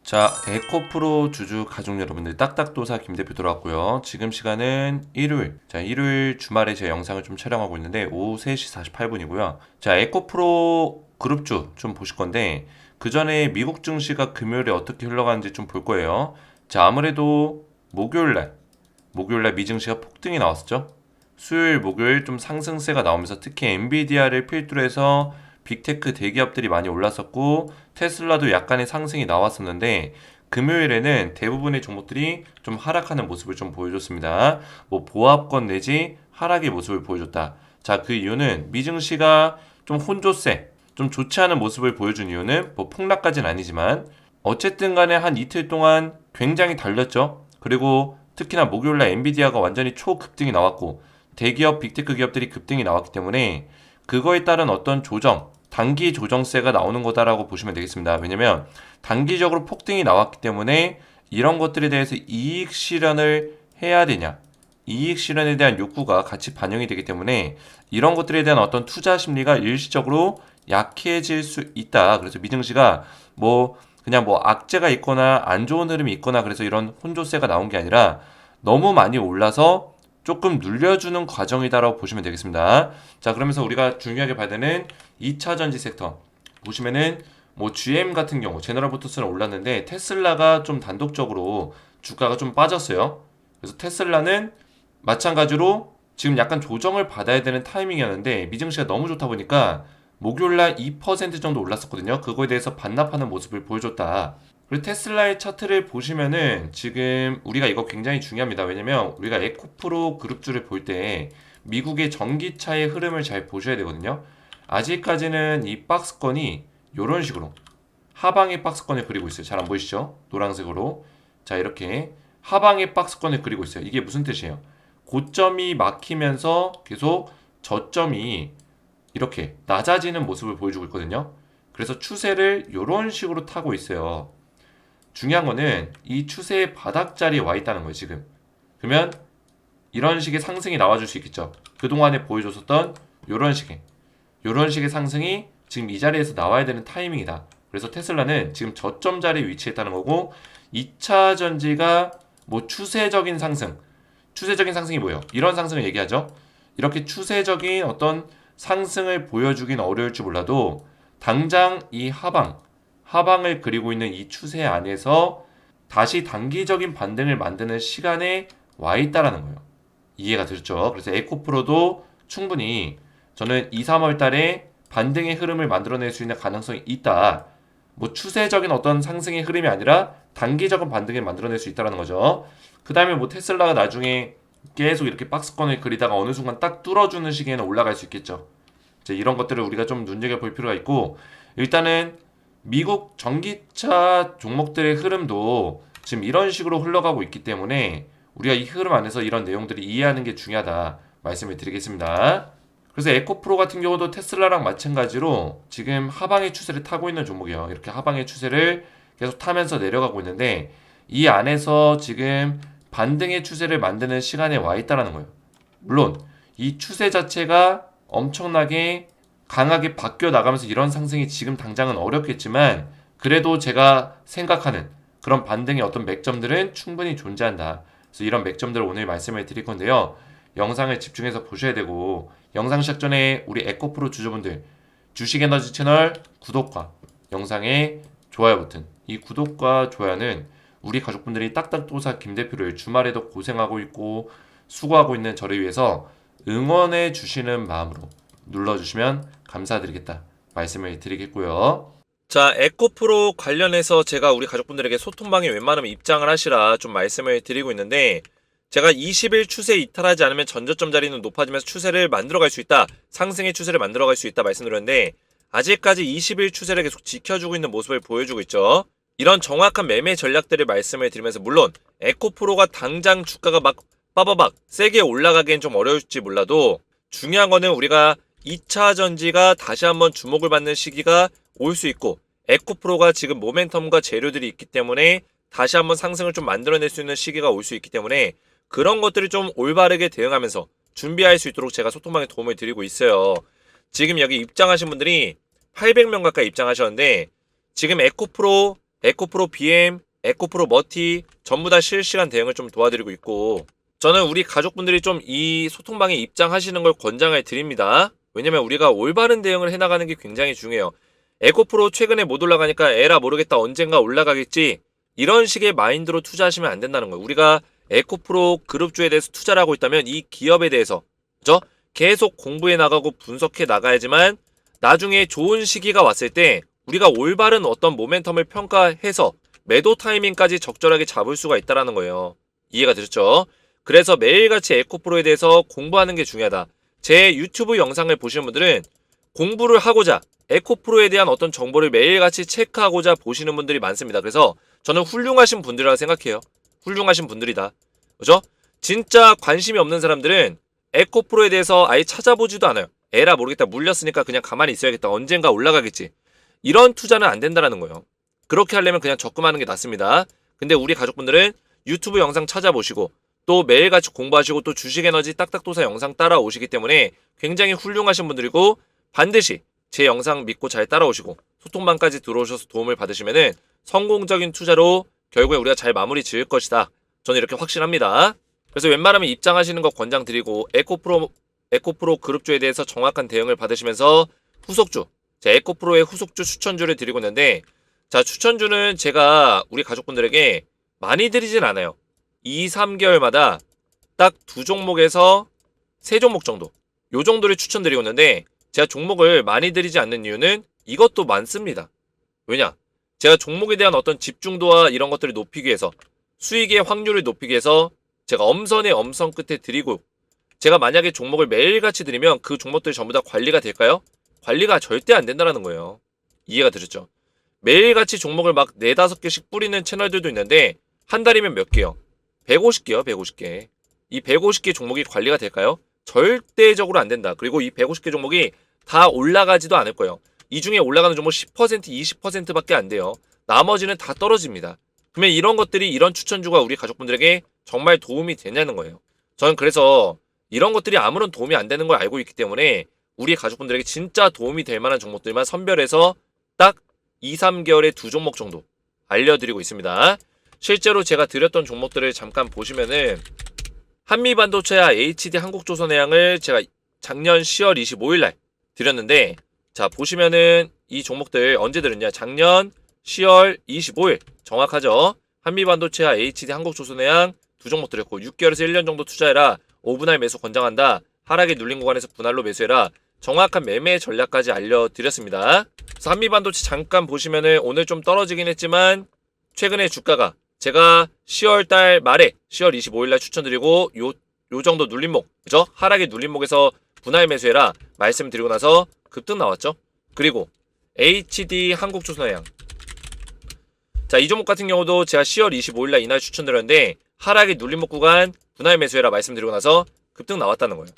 자, 에코프로 주주 가족 여러분들 딱딱도사 김대표 들어왔고요. 지금 시간은 일요일. 자, 일요일 주말에 제 영상을 좀 촬영하고 있는데 오후 3시 48분이고요. 자, 에코프로 그룹주 좀 보실 건데 그 전에 미국 증시가 금요일에 어떻게 흘러가는지 좀 볼 거예요. 자, 아무래도 목요일날 미증시가 폭등이 나왔었죠. 수요일, 목요일 좀 상승세가 나오면서 특히 엔비디아를 필두로 해서 빅테크 대기업들이 많이 올랐었고 테슬라도 약간의 상승이 나왔었는데 금요일에는 대부분의 종목들이 좀 하락하는 모습을 좀 보여줬습니다. 뭐 보합권 내지 하락의 모습을 보여줬다. 자, 그 이유는 미증시가 좀 혼조세, 좀 좋지 않은 모습을 보여준 이유는 뭐 폭락까지는 아니지만 어쨌든 간에 한 이틀 동안 굉장히 달렸죠. 그리고 특히나 목요일날 엔비디아가 완전히 초급등이 나왔고 대기업 빅테크 기업들이 급등이 나왔기 때문에 그거에 따른 어떤 조정, 단기 조정세가 나오는 거다라고 보시면 되겠습니다. 왜냐면 단기적으로 폭등이 나왔기 때문에 이런 것들에 대해서 이익 실현을 해야 되냐, 이익 실현에 대한 욕구가 같이 반영이 되기 때문에 이런 것들에 대한 어떤 투자 심리가 일시적으로 약해질 수 있다. 그래서 미증시가 뭐 그냥 뭐 악재가 있거나 안 좋은 흐름이 있거나 그래서 이런 혼조세가 나온 게 아니라 너무 많이 올라서 조금 눌려주는 과정이다라고 보시면 되겠습니다. 자, 그러면서 우리가 중요하게 봐야 되는 2차 전지 섹터 보시면은 뭐 GM 같은 경우 제너럴 모터스는 올랐는데 테슬라가 좀 단독적으로 주가가 좀 빠졌어요. 그래서 테슬라는 마찬가지로 지금 약간 조정을 받아야 되는 타이밍이었는데 미증시가 너무 좋다 보니까 목요일날 2% 정도 올랐었거든요. 그거에 대해서 반납하는 모습을 보여줬다. 그리고 테슬라의 차트를 보시면은 지금 우리가 이거 굉장히 중요합니다. 왜냐면 우리가 에코프로 그룹주를 볼 때 미국의 전기차의 흐름을 잘 보셔야 되거든요. 아직까지는 이 박스권이 이런 식으로 하방의 박스권을 그리고 있어요. 잘 안 보이시죠? 노란색으로. 자, 이렇게 하방의 박스권을 그리고 있어요. 이게 무슨 뜻이에요? 고점이 막히면서 계속 저점이 이렇게 낮아지는 모습을 보여주고 있거든요. 그래서 추세를 이런 식으로 타고 있어요. 중요한 거는 이 추세의 바닥 자리에 와 있다는 거예요, 지금. 그러면 이런 식의 상승이 나와줄 수 있겠죠. 그동안에 보여줬었던 이런 식의 상승이 지금 이 자리에서 나와야 되는 타이밍이다. 그래서 테슬라는 지금 저점 자리에 위치했다는 거고 2차 전지가 뭐 추세적인 상승이 뭐예요? 이런 상승을 얘기하죠. 이렇게 추세적인 어떤 상승을 보여주긴 어려울지 몰라도 당장 이 하방을 그리고 있는 이 추세 안에서 다시 단기적인 반등을 만드는 시간에 와 있다라는 거예요. 이해가 되셨죠? 그래서 에코프로도 충분히 저는 2, 3월 달에 반등의 흐름을 만들어낼 수 있는 가능성이 있다. 뭐 추세적인 어떤 상승의 흐름이 아니라 단기적인 반등을 만들어낼 수 있다는 거죠. 그 다음에 뭐 테슬라가 나중에 계속 이렇게 박스권을 그리다가 어느 순간 딱 뚫어주는 시기에는 올라갈 수 있겠죠. 이제 이런 것들을 우리가 좀 눈여겨볼 필요가 있고 일단은 미국 전기차 종목들의 흐름도 지금 이런 식으로 흘러가고 있기 때문에 우리가 이 흐름 안에서 이런 내용들을 이해하는 게 중요하다 말씀을 드리겠습니다. 그래서 에코프로 같은 경우도 테슬라랑 마찬가지로 지금 하방의 추세를 타고 있는 종목이에요. 이렇게 하방의 추세를 계속 타면서 내려가고 있는데 이 안에서 지금 반등의 추세를 만드는 시간에 와 있다는 거예요. 물론 이 추세 자체가 엄청나게 강하게 바뀌어 나가면서 이런 상승이 지금 당장은 어렵겠지만 그래도 제가 생각하는 그런 반등의 어떤 맥점들은 충분히 존재한다. 그래서 이런 맥점들을 오늘 말씀을 드릴 건데요. 영상을 집중해서 보셔야 되고 영상 시작 전에 우리 에코프로 주주분들 주식에너지 채널 구독과 영상에 좋아요 버튼 이 구독과 좋아요는 우리 가족분들이 딱딱도사 김대표를 주말에도 고생하고 있고 수고하고 있는 저를 위해서 응원해 주시는 마음으로 눌러주시면 감사드리겠다 말씀을 드리겠고요. 자, 에코프로 관련해서 제가 우리 가족분들에게 소통방에 웬만하면 입장을 하시라 좀 말씀을 드리고 있는데 제가 20일 추세 이탈하지 않으면 전저점 자리는 높아지면서 추세를 만들어갈 수 있다. 상승의 추세를 만들어갈 수 있다 말씀드렸는데 아직까지 20일 추세를 계속 지켜주고 있는 모습을 보여주고 있죠. 이런 정확한 매매 전략들을 말씀을 드리면서 물론 에코프로가 당장 주가가 막 빠바박 세게 올라가기엔 좀 어려울지 몰라도 중요한 거는 우리가 2차 전지가 다시 한번 주목을 받는 시기가 올 수 있고 에코프로가 지금 모멘텀과 재료들이 있기 때문에 다시 한번 상승을 좀 만들어낼 수 있는 시기가 올 수 있기 때문에 그런 것들을 좀 올바르게 대응하면서 준비할 수 있도록 제가 소통방에 도움을 드리고 있어요. 지금 여기 입장하신 분들이 800명 가까이 입장하셨는데 지금 에코프로 에코프로 BM, 에코프로 머티 전부 다 실시간 대응을 좀 도와드리고 있고, 저는 우리 가족분들이 좀 이 소통방에 입장하시는 걸 권장을 드립니다. 왜냐면 우리가 올바른 대응을 해나가는 게 굉장히 중요해요. 에코프로 최근에 못 올라가니까 에라 모르겠다, 언젠가 올라가겠지, 이런 식의 마인드로 투자하시면 안 된다는 거예요. 우리가 에코프로 그룹주에 대해서 투자를 하고 있다면 이 기업에 대해서, 그죠? 계속 공부해 나가고 분석해 나가야지만 나중에 좋은 시기가 왔을 때 우리가 올바른 어떤 모멘텀을 평가해서 매도 타이밍까지 적절하게 잡을 수가 있다는 거예요. 이해가 되셨죠? 그래서 매일같이 에코프로에 대해서 공부하는 게 중요하다. 제 유튜브 영상을 보시는 분들은 공부를 하고자 에코프로에 대한 어떤 정보를 매일같이 체크하고자 보시는 분들이 많습니다. 그래서 저는 훌륭하신 분들이라고 생각해요. 훌륭하신 분들이다. 그죠? 진짜 관심이 없는 사람들은 에코프로에 대해서 아예 찾아보지도 않아요. 에라 모르겠다, 물렸으니까 그냥 가만히 있어야겠다, 언젠가 올라가겠지, 이런 투자는 안 된다는 거예요. 그렇게 하려면 그냥 적금하는 게 낫습니다. 근데 우리 가족분들은 유튜브 영상 찾아보시고 또 매일같이 공부하시고 또 주식에너지 딱딱도사 영상 따라오시기 때문에 굉장히 훌륭하신 분들이고, 반드시 제 영상 믿고 잘 따라오시고 소통방까지 들어오셔서 도움을 받으시면은 성공적인 투자로 결국에 우리가 잘 마무리 지을 것이다. 저는 이렇게 확신합니다. 그래서 웬만하면 입장하시는 거 권장드리고, 에코프로 그룹주에 대해서 정확한 대응을 받으시면서 후속주, 제 에코프로의 후속주 추천주를 드리고 있는데, 자, 추천주는 제가 우리 가족분들에게 많이 드리진 않아요. 2, 3개월마다 딱 2종목에서 3종목 정도, 요 정도를 추천드리고 있는데, 제가 종목을 많이 드리지 않는 이유는 이것도 많습니다. 왜냐? 제가 종목에 대한 어떤 집중도와 이런 것들을 높이기 위해서, 수익의 확률을 높이기 위해서 제가 엄선의 엄선 끝에 드리고, 제가 만약에 종목을 매일같이 드리면 그 종목들이 전부 다 관리가 될까요? 관리가 절대 안 된다는 거예요. 이해가 되셨죠? 매일같이 종목을 막 4, 5개씩 뿌리는 채널들도 있는데 한 달이면 몇 개요? 150개요, 150개. 이 150개 종목이 관리가 될까요? 절대적으로 안 된다. 그리고 이 150개 종목이 다 올라가지도 않을 거예요. 이 중에 올라가는 종목 10%, 20%밖에 안 돼요. 나머지는 다 떨어집니다. 그러면 이런 것들이, 이런 추천주가 우리 가족분들에게 정말 도움이 되냐는 거예요. 저는 그래서 이런 것들이 아무런 도움이 안 되는 걸 알고 있기 때문에 우리 가족분들에게 진짜 도움이 될 만한 종목들만 선별해서 딱 2, 3개월에 2종목 정도 알려드리고 있습니다. 실제로 제가 드렸던 종목들을 잠깐 보시면은, 한미반도체와 HD 한국조선해양을 제가 작년 10월 25일날 드렸는데, 자, 보시면은 이 종목들 언제 드렸냐? 작년 10월 25일 정확하죠? 한미반도체와 HD 한국조선해양 2종목 드렸고, 6개월에서 1년 정도 투자해라, 5분할 매수 권장한다, 하락에 눌린 구간에서 분할로 매수해라, 정확한 매매 전략까지 알려드렸습니다. 그래서 한미반도체 잠깐 보시면은 오늘 좀 떨어지긴 했지만 최근에 주가가, 제가 10월달 말에 10월 25일날 추천드리고 요 정도 눌림목, 그죠? 하락에 눌림목에서 분할 매수해라 말씀드리고 나서 급등 나왔죠. 그리고 HD 한국조선해양, 자, 이 종목 같은 경우도 제가 10월 25일날 이날 추천드렸는데 하락에 눌림목 구간 분할 매수해라 말씀드리고 나서 급등 나왔다는 거예요.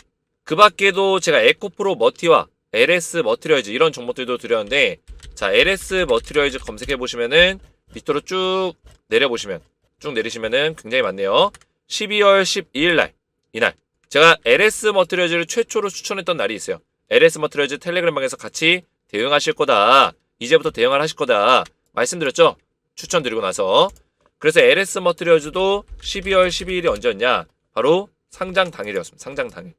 그 밖에도 제가 에코프로 머티와 LS 머티리얼즈 이런 종목들도 드렸는데, 자, LS 머티리얼즈 검색해보시면은 밑으로 쭉 내려보시면, 쭉 내리시면은 굉장히 많네요. 12월 12일날 이날 제가 LS 머티리얼즈를 최초로 추천했던 날이 있어요. LS 머티리얼즈 텔레그램방에서 같이 대응하실 거다, 이제부터 대응을 하실 거다 말씀드렸죠? 추천드리고 나서. 그래서 LS 머티리얼즈도 12월 12일이 언제였냐? 바로 상장 당일이었습니다. 상장 당일.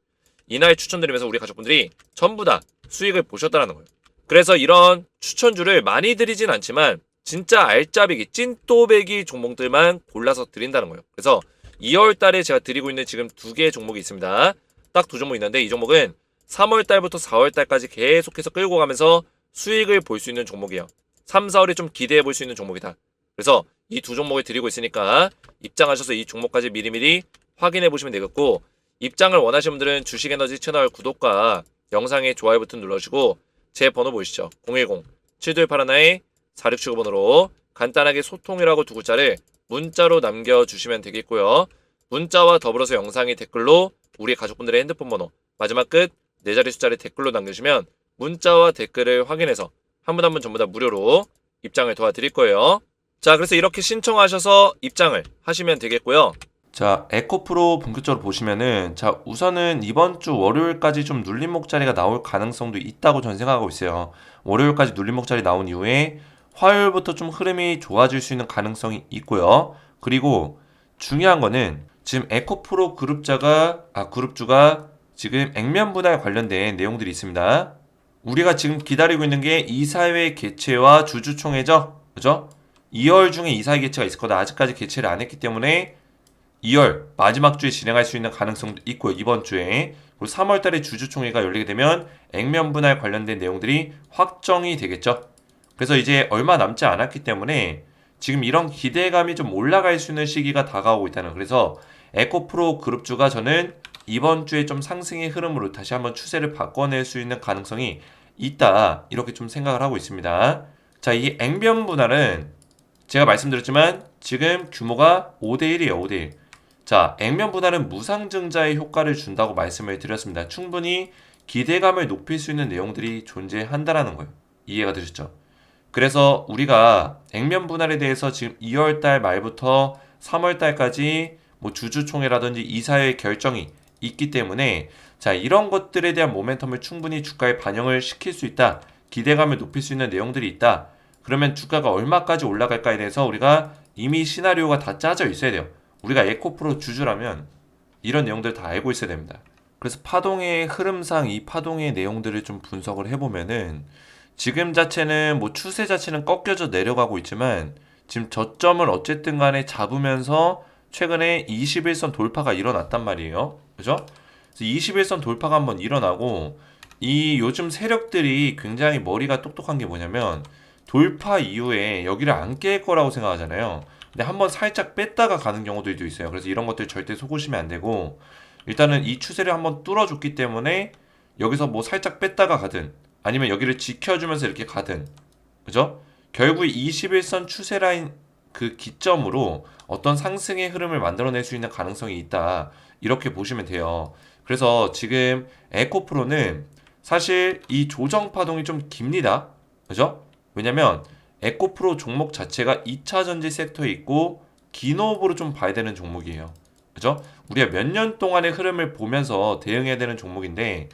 이날 추천드리면서 우리 가족분들이 전부 다 수익을 보셨다는 거예요. 그래서 이런 추천주를 많이 드리진 않지만 진짜 알짜배기, 찐또배기 종목들만 골라서 드린다는 거예요. 그래서 2월달에 제가 드리고 있는 지금 2개의 종목이 있습니다. 딱 2종목 있는데, 이 종목은 3월달부터 4월달까지 계속해서 끌고 가면서 수익을 볼 수 있는 종목이에요. 3, 4월에 좀 기대해 볼 수 있는 종목이다. 그래서 이 2종목을 드리고 있으니까 입장하셔서 이 종목까지 미리미리 확인해 보시면 되겠고, 입장을 원하시는 분들은 주식에너지 채널 구독과 영상에 좋아요 버튼 눌러주시고 제 번호 보이시죠? 010-7281-4675번호로 간단하게 소통이라고 2글자를 문자로 남겨주시면 되겠고요. 문자와 더불어서 영상의 댓글로 우리 가족분들의 핸드폰 번호 마지막 끝 4자리 숫자를 댓글로 남겨주시면 문자와 댓글을 확인해서 한 분 한 분 전부 다 무료로 입장을 도와드릴 거예요. 자, 그래서 이렇게 신청하셔서 입장을 하시면 되겠고요. 자, 에코프로 본격적으로 보시면은, 자, 우선은 이번 주 월요일까지 좀 눌림목 자리가 나올 가능성도 있다고 저는 생각하고 있어요. 월요일까지 눌림목 자리 나온 이후에 화요일부터 좀 흐름이 좋아질 수 있는 가능성이 있고요. 그리고 중요한 거는 지금 에코프로 그룹주가 지금 액면 분할 관련된 내용들이 있습니다. 우리가 지금 기다리고 있는 게 이사회 개최와 주주총회죠. 그죠? 2월 중에 이사회 개최가 있을 거다. 아직까지 개최를 안 했기 때문에 2월 마지막 주에 진행할 수 있는 가능성도 있고요. 이번 주에. 그리고 3월 달에 주주총회가 열리게 되면 액면 분할 관련된 내용들이 확정이 되겠죠. 그래서 이제 얼마 남지 않았기 때문에 지금 이런 기대감이 좀 올라갈 수 있는 시기가 다가오고 있다는. 그래서 에코프로 그룹주가 저는 이번 주에 좀 상승의 흐름으로 다시 한번 추세를 바꿔낼 수 있는 가능성이 있다. 이렇게 좀 생각을 하고 있습니다. 자, 이 액면 분할은 제가 말씀드렸지만 지금 규모가 5대1이에요. 5대1. 자, 액면 분할은 무상증자의 효과를 준다고 말씀을 드렸습니다. 충분히 기대감을 높일 수 있는 내용들이 존재한다라는 거예요. 이해가 되셨죠? 그래서 우리가 액면 분할에 대해서 지금 2월달 말부터 3월달까지 뭐 주주총회라든지 이사회 결정이 있기 때문에 자, 이런 것들에 대한 모멘텀을 충분히 주가에 반영을 시킬 수 있다. 기대감을 높일 수 있는 내용들이 있다. 그러면 주가가 얼마까지 올라갈까에 대해서 우리가 이미 시나리오가 다 짜져 있어야 돼요. 우리가 에코프로 주주라면 이런 내용들 다 알고 있어야 됩니다. 그래서 파동의 흐름상 이 파동의 내용들을 좀 분석을 해보면은 지금 자체는 뭐 추세 자체는 꺾여져 내려가고 있지만 지금 저점을 어쨌든 간에 잡으면서 최근에 21선 돌파가 일어났단 말이에요. 그죠? 그래서 21선 돌파가 한번 일어나고 이 요즘 세력들이 굉장히 머리가 똑똑한 게 뭐냐면 돌파 이후에 여기를 안 깰 거라고 생각하잖아요. 근데 한번 살짝 뺐다가 가는 경우들도 있어요. 그래서 이런 것들 절대 속으시면 안 되고 일단은 이 추세를 한번 뚫어줬기 때문에 여기서 뭐 살짝 뺐다가 가든 아니면 여기를 지켜주면서 이렇게 가든 그죠? 결국 21선 추세 라인 그 기점으로 어떤 상승의 흐름을 만들어낼 수 있는 가능성이 있다. 이렇게 보시면 돼요. 그래서 지금 에코프로는 사실 이 조정 파동이 좀 깁니다. 그죠? 왜냐면 에코프로 종목 자체가 2차 전지 섹터에 있고 기노업으로 좀 봐야 되는 종목이에요. 그죠? 우리가 몇 년 동안의 흐름을 보면서 대응해야 되는 종목인데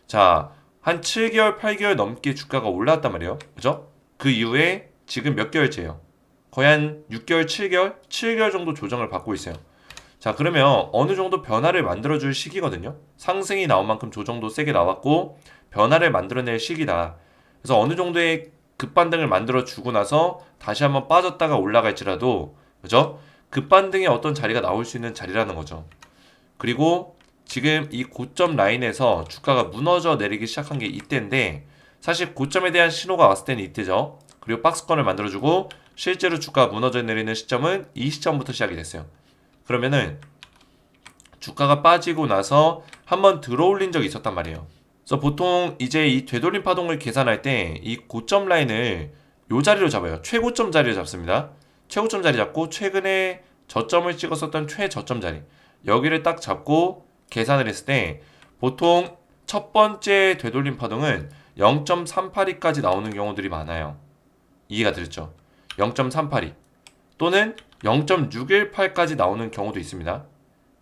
자, 한 7개월, 8개월 넘게 주가가 올라왔단 말이에요. 그죠? 그 이후에 지금 몇 개월째예요? 거의 한 6개월, 7개월? 7개월 정도 조정을 받고 있어요. 자, 그러면 어느 정도 변화를 만들어줄 시기거든요. 상승이 나온 만큼 조정도 세게 나왔고 변화를 만들어낼 시기다. 그래서 어느 정도의 급반등을 만들어주고 나서 다시 한번 빠졌다가 올라갈지라도 그죠? 급반등의 어떤 자리가 나올 수 있는 자리라는 거죠. 그리고 지금 이 고점 라인에서 주가가 무너져 내리기 시작한 게 이때인데 사실 고점에 대한 신호가 왔을 때는 이때죠. 그리고 박스권을 만들어주고 실제로 주가가 무너져 내리는 시점은 이 시점부터 시작이 됐어요. 그러면은 주가가 빠지고 나서 한번 들어올린 적이 있었단 말이에요. 그래서 보통 이제 이 되돌림 파동을 계산할 때 이 고점 라인을 요 자리로 잡아요. 최고점 자리를 잡습니다. 최고점 자리 잡고 최근에 저점을 찍었었던 최저점 자리 여기를 딱 잡고 계산을 했을 때 보통 첫 번째 되돌림 파동은 0.382까지 나오는 경우들이 많아요. 이해가 되셨죠? 0.382 또는 0.618까지 나오는 경우도 있습니다.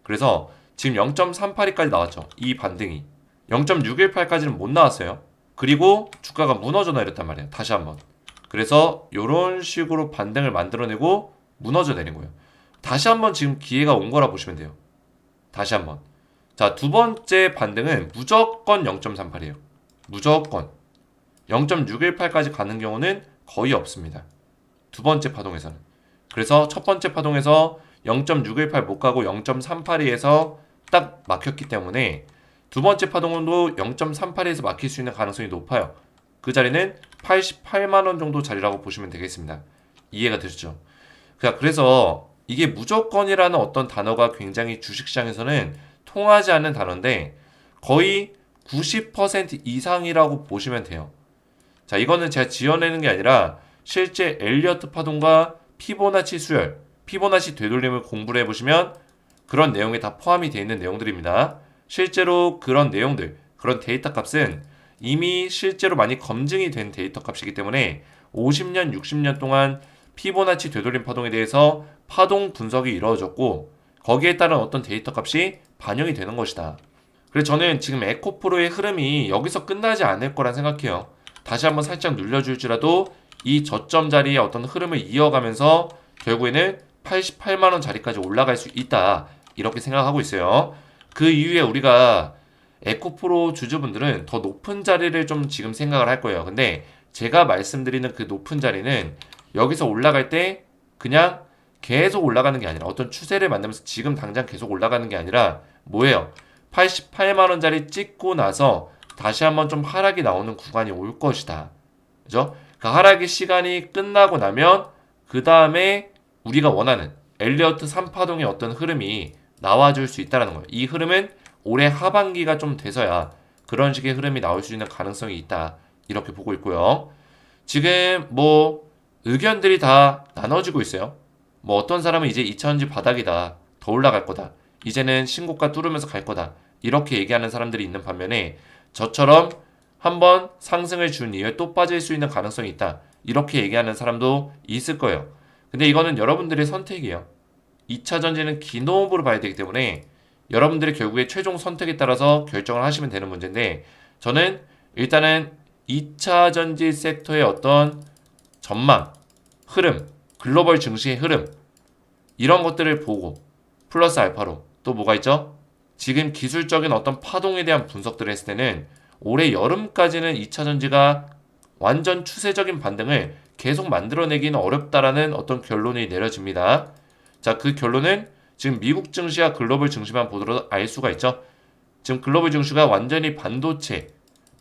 그래서 지금 0.382까지 나왔죠. 이 반등이 0.618까지는 못 나왔어요. 그리고 주가가 무너져 내렸단 말이에요. 다시 한번. 그래서 이런 식으로 반등을 만들어내고 무너져 내린 거예요. 다시 한번 지금 기회가 온 거라 보시면 돼요. 다시 한번. 자, 두 번째 반등은 무조건 0.38이에요. 무조건. 0.618까지 가는 경우는 거의 없습니다. 두 번째 파동에서는. 그래서 첫 번째 파동에서 0.618 못 가고 0.382에서 딱 막혔기 때문에 두 번째 파동도 0.38에서 막힐 수 있는 가능성이 높아요. 그 자리는 88만원 정도 자리라고 보시면 되겠습니다. 이해가 되시죠? 그래서 이게 무조건이라는 어떤 단어가 굉장히 주식시장에서는 통하지 않는 단어인데 거의 90% 이상이라고 보시면 돼요. 자, 이거는 제가 지어내는 게 아니라 실제 엘리어트 파동과 피보나치 수열, 피보나치 되돌림을 공부를 해보시면 그런 내용에 다 포함이 되어 있는 내용들입니다. 실제로 그런 내용들, 그런 데이터 값은 이미 실제로 많이 검증이 된 데이터 값이기 때문에 50년, 60년 동안 피보나치 되돌림 파동에 대해서 파동 분석이 이루어졌고 거기에 따른 어떤 데이터 값이 반영이 되는 것이다. 그래서 저는 지금 에코프로의 흐름이 여기서 끝나지 않을 거란 생각해요. 다시 한번 살짝 눌려줄지라도 이 저점 자리의 어떤 흐름을 이어가면서 결국에는 88만원 자리까지 올라갈 수 있다. 이렇게 생각하고 있어요. 그 이후에 우리가 에코프로 주주분들은 더 높은 자리를 좀 지금 생각을 할 거예요. 근데 제가 말씀드리는 그 높은 자리는 여기서 올라갈 때 그냥 계속 올라가는 게 아니라 어떤 추세를 만들면서 지금 당장 계속 올라가는 게 아니라 뭐예요? 88만원짜리 찍고 나서 다시 한번 좀 하락이 나오는 구간이 올 것이다. 그죠? 그 하락의 시간이 끝나고 나면 그 다음에 우리가 원하는 엘리어트 3파동의 어떤 흐름이 나와줄 수 있다는 거예요. 이 흐름은 올해 하반기가 좀 돼서야 그런 식의 흐름이 나올 수 있는 가능성이 있다. 이렇게 보고 있고요. 지금 뭐 의견들이 다 나눠지고 있어요. 뭐 어떤 사람은 이제 2차전지 바닥이다. 더 올라갈 거다. 이제는 신고가 뚫으면서 갈 거다. 이렇게 얘기하는 사람들이 있는 반면에 저처럼 한번 상승을 준 이후에 또 빠질 수 있는 가능성이 있다. 이렇게 얘기하는 사람도 있을 거예요. 근데 이거는 여러분들의 선택이에요. 2차 전지는 긴 호흡으로 봐야 되기 때문에 여러분들이 결국에 최종 선택에 따라서 결정을 하시면 되는 문제인데 저는 일단은 2차 전지 섹터의 어떤 전망, 흐름, 글로벌 증시의 흐름 이런 것들을 보고 플러스 알파로 또 뭐가 있죠? 지금 기술적인 어떤 파동에 대한 분석들을 했을 때는 올해 여름까지는 2차 전지가 완전 추세적인 반등을 계속 만들어내기는 어렵다라는 어떤 결론이 내려집니다. 자, 그 결론은 지금 미국 증시와 글로벌 증시만 보더라도 알 수가 있죠. 지금 글로벌 증시가 완전히 반도체,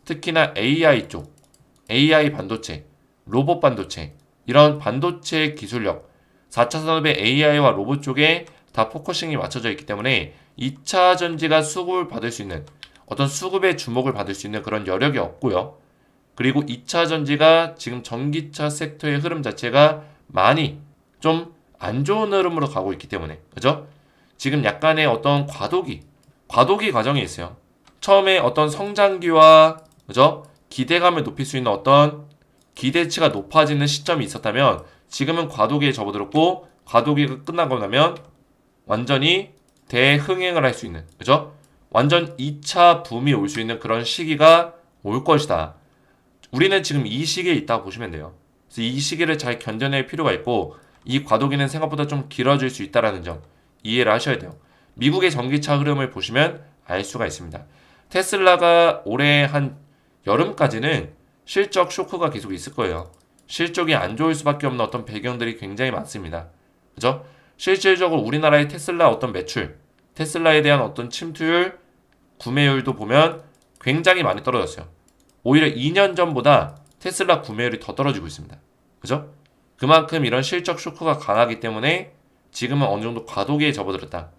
특히나 AI 쪽, AI 반도체, 로봇 반도체, 이런 반도체 기술력, 4차 산업의 AI와 로봇 쪽에 다 포커싱이 맞춰져 있기 때문에 2차 전지가 수급을 받을 수 있는 어떤 수급의 주목을 받을 수 있는 그런 여력이 없고요. 그리고 2차 전지가 지금 전기차 섹터의 흐름 자체가 많이 좀 안 좋은 흐름으로 가고 있기 때문에 그죠? 지금 약간의 어떤 과도기 과정이 있어요. 처음에 어떤 성장기와 그죠? 기대감을 높일 수 있는 어떤 기대치가 높아지는 시점이 있었다면 지금은 과도기에 접어들었고 과도기가 끝나고 나면 완전히 대흥행을 할 수 있는 그죠? 완전 2차 붐이 올 수 있는 그런 시기가 올 것이다. 우리는 지금 이 시기에 있다고 보시면 돼요. 그래서 이 시기를 잘 견뎌낼 필요가 있고 이 과도기는 생각보다 좀 길어질 수 있다는 점 이해를 하셔야 돼요. 미국의 전기차 흐름을 보시면 알 수가 있습니다. 테슬라가 올해 한 여름까지는 실적 쇼크가 계속 있을 거예요. 실적이 안 좋을 수밖에 없는 어떤 배경들이 굉장히 많습니다. 그죠? 실질적으로 우리나라의 테슬라 어떤 매출, 테슬라에 대한 어떤 침투율, 구매율도 보면 굉장히 많이 떨어졌어요. 오히려 2년 전보다 테슬라 구매율이 더 떨어지고 있습니다. 그죠? 그만큼 이런 실적 쇼크가 강하기 때문에 지금은 어느 정도 과도기에 접어들었다.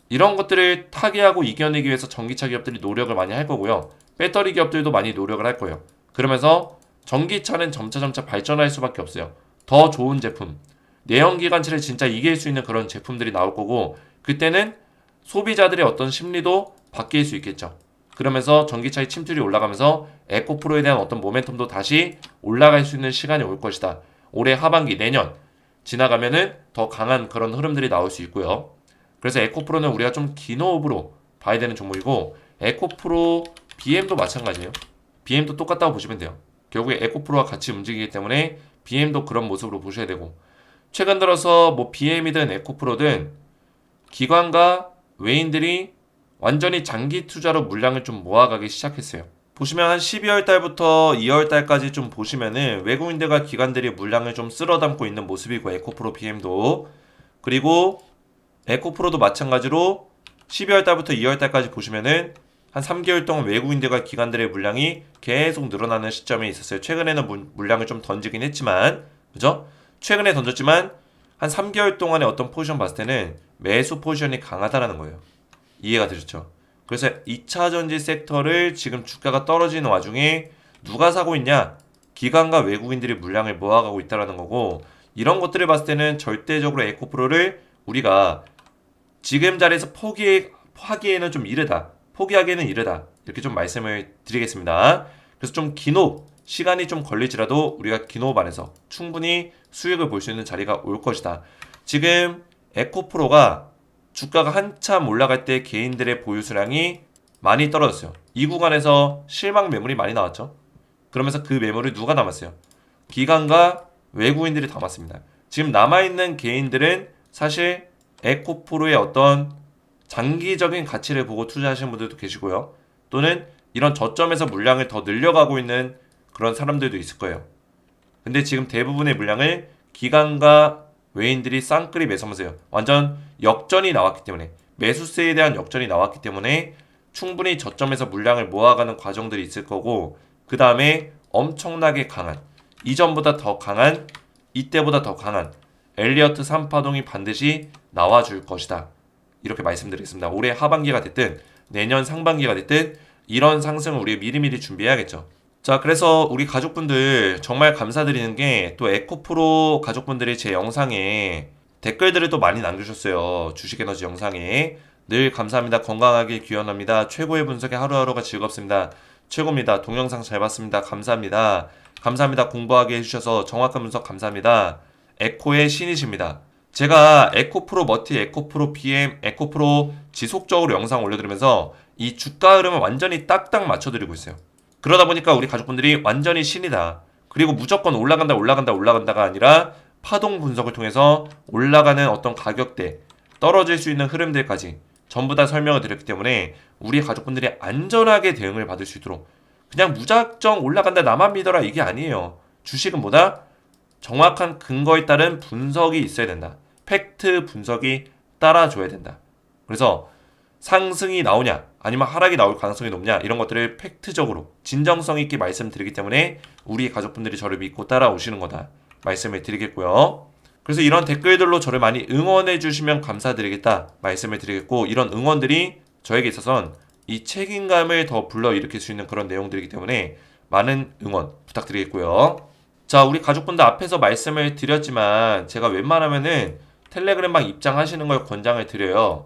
이런 것들을 타개하고 이겨내기 위해서 전기차 기업들이 노력을 많이 할 거고요. 배터리 기업들도 많이 노력을 할 거예요. 그러면서 전기차는 점차 발전할 수밖에 없어요. 더 좋은 제품, 내연기관차를 진짜 이길 수 있는 그런 제품들이 나올 거고 그때는 소비자들의 어떤 심리도 바뀔 수 있겠죠. 그러면서 전기차의 침투율이 올라가면서 에코프로에 대한 어떤 모멘텀도 다시 올라갈 수 있는 시간이 올 것이다. 올해 하반기 내년 지나가면은 더 강한 그런 흐름들이 나올 수 있고요. 그래서 에코프로는 우리가 좀 긴 호흡으로 봐야 되는 종목이고 에코프로 BM도 마찬가지예요. BM도 똑같다고 보시면 돼요. 결국에 에코프로와 같이 움직이기 때문에 BM도 그런 모습으로 보셔야 되고 최근 들어서 뭐 BM이든 에코프로든 기관과 외인들이 완전히 장기 투자로 물량을 좀 모아가기 시작했어요. 보시면 한 12월 달부터 2월 달까지 좀 보시면은 외국인들과 기관들이 물량을 좀 쓸어 담고 있는 모습이고 에코프로 BM도 그리고 에코프로도 마찬가지로 12월 달부터 2월 달까지 보시면은 한 3개월 동안 외국인들과 기관들의 물량이 계속 늘어나는 시점에 있었어요. 최근에는 물량을 좀 던지긴 했지만 그죠? 최근에 던졌지만 한 3개월 동안의 어떤 포지션 봤을 때는 매수 포지션이 강하다라는 거예요. 이해가 되셨죠? 그래서 2차 전지 섹터를 지금 주가가 떨어지는 와중에 누가 사고 있냐? 기관과 외국인들이 물량을 모아가고 있다는 거고 이런 것들을 봤을 때는 절대적으로 에코프로를 우리가 지금 자리에서 포기하기에는 좀 이르다. 포기하기에는 이르다. 이렇게 좀 말씀을 드리겠습니다. 그래서 좀 긴 호흡, 시간이 좀 걸리지라도 우리가 긴 호흡 안에서 충분히 수익을 볼 수 있는 자리가 올 것이다. 지금 에코프로가 주가가 한참 올라갈 때 개인들의 보유 수량이 많이 떨어졌어요. 이 구간에서 실망 매물이 많이 나왔죠. 그러면서 그 매물을 누가 담았어요? 기관과 외국인들이 담았습니다. 지금 남아있는 개인들은 사실 에코프로의 어떤 장기적인 가치를 보고 투자하시는 분들도 계시고요. 또는 이런 저점에서 물량을 더 늘려가고 있는 그런 사람들도 있을 거예요. 근데 지금 대부분의 물량을 기관과 외인들이 쌍끌이 매수하면서요. 완전 역전이 나왔기 때문에, 매수세에 대한 역전이 나왔기 때문에 충분히 저점에서 물량을 모아가는 과정들이 있을 거고, 그 다음에 엄청나게 강한, 이전보다 더 강한, 이때보다 더 강한 엘리어트 3파동이 반드시 나와줄 것이다. 이렇게 말씀드리겠습니다. 올해 하반기가 됐든 내년 상반기가 됐든 이런 상승을 우리 미리미리 준비해야겠죠. 자, 그래서 우리 가족분들 정말 감사드리는 게, 또 에코프로 가족분들이 제 영상에 댓글들을 또 많이 남겨주셨어요. 주식에너지 영상에. 늘 감사합니다. 건강하길 기원합니다. 최고의 분석에 하루하루가 즐겁습니다. 최고입니다. 동영상 잘 봤습니다. 감사합니다. 감사합니다. 공부하게 해주셔서 정확한 분석 감사합니다. 에코의 신이십니다. 제가 에코프로 머티, 에코프로 PM, 에코프로 지속적으로 영상 올려드리면서 이 주가 흐름을 완전히 딱딱 맞춰드리고 있어요. 그러다 보니까 우리 가족분들이 완전히 신이다. 그리고 무조건 올라간다가 아니라 파동 분석을 통해서 올라가는 어떤 가격대, 떨어질 수 있는 흐름들까지 전부 다 설명을 드렸기 때문에 우리 가족분들이 안전하게 대응을 받을 수 있도록, 그냥 무작정 올라간다 나만 믿어라 이게 아니에요. 주식은 뭐다? 정확한 근거에 따른 분석이 있어야 된다. 팩트 분석이 따라줘야 된다. 그래서 상승이 나오냐 아니면 하락이 나올 가능성이 높냐, 이런 것들을 팩트적으로 진정성 있게 말씀드리기 때문에 우리 가족분들이 저를 믿고 따라오시는 거다 말씀을 드리겠고요. 그래서 이런 댓글들로 저를 많이 응원해 주시면 감사드리겠다 말씀을 드리겠고, 이런 응원들이 저에게 있어서는 이 책임감을 더 불러일으킬 수 있는 그런 내용들이기 때문에 많은 응원 부탁드리겠고요. 자, 우리 가족분들 앞에서 말씀을 드렸지만 제가 웬만하면은 텔레그램방 입장하시는 걸 권장을 드려요.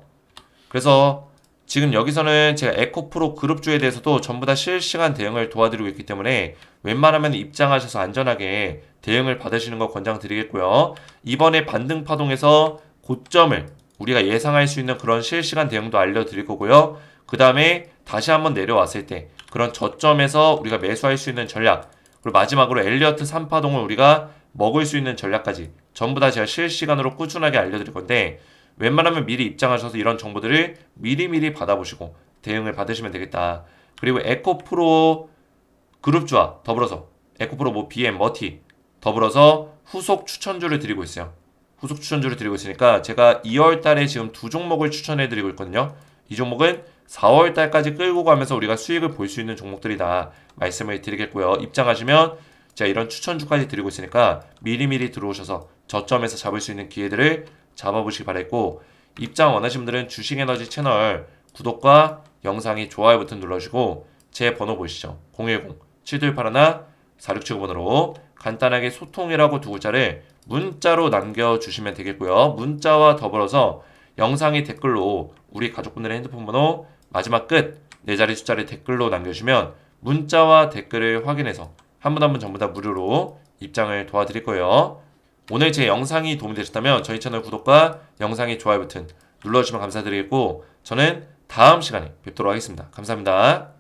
그래서 지금 여기서는 제가 에코프로 그룹주에 대해서도 전부 다 실시간 대응을 도와드리고 있기 때문에 웬만하면 입장하셔서 안전하게 대응을 받으시는 거 권장드리겠고요. 이번에 반등 파동에서 고점을 우리가 예상할 수 있는 그런 실시간 대응도 알려드릴 거고요. 그 다음에 다시 한번 내려왔을 때 그런 저점에서 우리가 매수할 수 있는 전략, 그리고 마지막으로 엘리어트 3파동을 우리가 먹을 수 있는 전략까지 전부 다 제가 실시간으로 꾸준하게 알려드릴 건데, 웬만하면 미리 입장하셔서 이런 정보들을 미리미리 받아보시고 대응을 받으시면 되겠다. 그리고 에코프로 그룹주와 더불어서 에코프로 뭐 BM, 머티 더불어서 후속 추천주를 드리고 있어요. 후속 추천주를 드리고 있으니까 제가 2월 달에 지금 두 종목을 추천해 드리고 있거든요. 이 종목은 4월 달까지 끌고 가면서 우리가 수익을 볼 수 있는 종목들이다 말씀을 드리겠고요. 입장하시면 제가 이런 추천주까지 드리고 있으니까 미리미리 들어오셔서 저점에서 잡을 수 있는 기회들을 잡아보시기 바라겠고, 입장 원하시는 분들은 주식에너지 채널 구독과 영상이 좋아요 버튼 눌러주시고 제 번호 보이시죠? 010-7281-4679번으로 간단하게 소통이라고 두 글자를 문자로 남겨주시면 되겠고요. 문자와 더불어서 영상의 댓글로 우리 가족분들의 핸드폰 번호 마지막 끝 4자리 숫자를 댓글로 남겨주시면 문자와 댓글을 확인해서 한 분 한 분 전부 다 무료로 입장을 도와드릴 거예요. 오늘 제 영상이 도움이 되셨다면 저희 채널 구독과 영상의 좋아요 버튼 눌러주시면 감사드리겠고, 저는 다음 시간에 뵙도록 하겠습니다. 감사합니다.